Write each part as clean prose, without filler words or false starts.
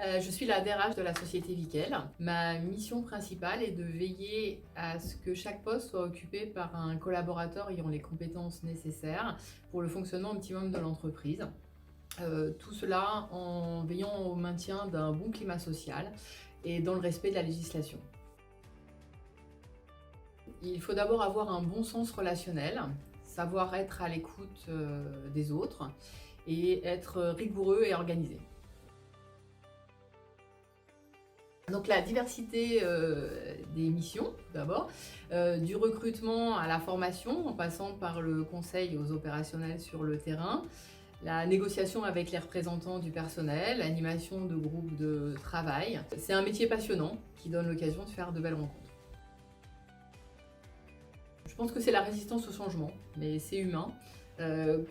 Je suis la DRH de la société Viquel. Ma mission principale est de veiller à ce que chaque poste soit occupé par un collaborateur ayant les compétences nécessaires pour le fonctionnement optimum de l'entreprise. Tout cela en veillant au maintien d'un bon climat social et dans le respect de la législation. Il faut d'abord avoir un bon sens relationnel, savoir être à l'écoute des autres et être rigoureux et organisé. Donc la diversité des missions, tout d'abord, du recrutement à la formation, en passant par le conseil aux opérationnels sur le terrain, la négociation avec les représentants du personnel, l'animation de groupes de travail. C'est un métier passionnant qui donne l'occasion de faire de belles rencontres. Je pense que c'est la résistance au changement, mais c'est humain.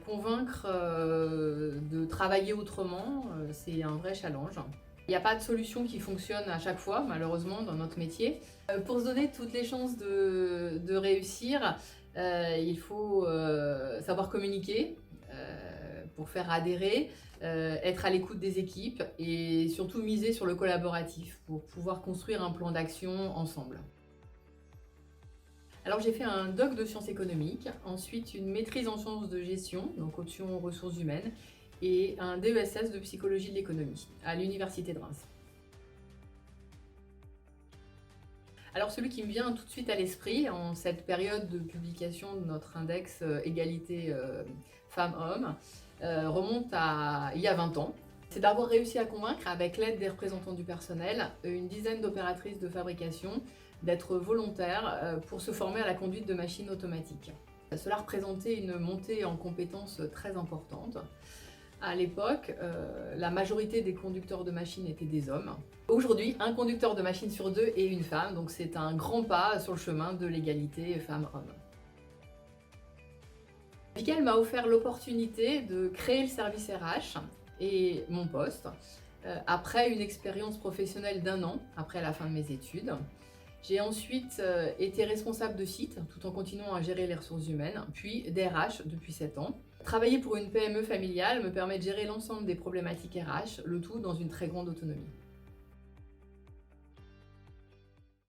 Convaincre de travailler autrement, c'est un vrai challenge. Il n'y a pas de solution qui fonctionne à chaque fois, malheureusement, dans notre métier. Pour se donner toutes les chances de réussir, il faut savoir communiquer pour faire adhérer, être à l'écoute des équipes et surtout miser sur le collaboratif pour pouvoir construire un plan d'action ensemble. Alors j'ai fait un doc de sciences économiques, ensuite une maîtrise en sciences de gestion, donc option ressources humaines, et un DESS de psychologie de l'économie à l'université de Reims. Alors celui qui me vient tout de suite à l'esprit en cette période de publication de notre index égalité femmes-hommes remonte à il y a 20 ans. C'est d'avoir réussi à convaincre, avec l'aide des représentants du personnel, une dizaine d'opératrices de fabrication d'être volontaires pour se former à la conduite de machines automatiques. Cela représentait une montée en compétences très importante. À l'époque, la majorité des conducteurs de machines étaient des hommes. Aujourd'hui, un conducteur de machine sur deux est une femme, donc c'est un grand pas sur le chemin de l'égalité femmes-hommes. Viquel m'a offert l'opportunité de créer le service RH et mon poste après une expérience professionnelle d'1 an après la fin de mes études. J'ai ensuite été responsable de site tout en continuant à gérer les ressources humaines, puis DRH depuis 7 ans. Travailler pour une PME familiale me permet de gérer l'ensemble des problématiques RH, le tout dans une très grande autonomie.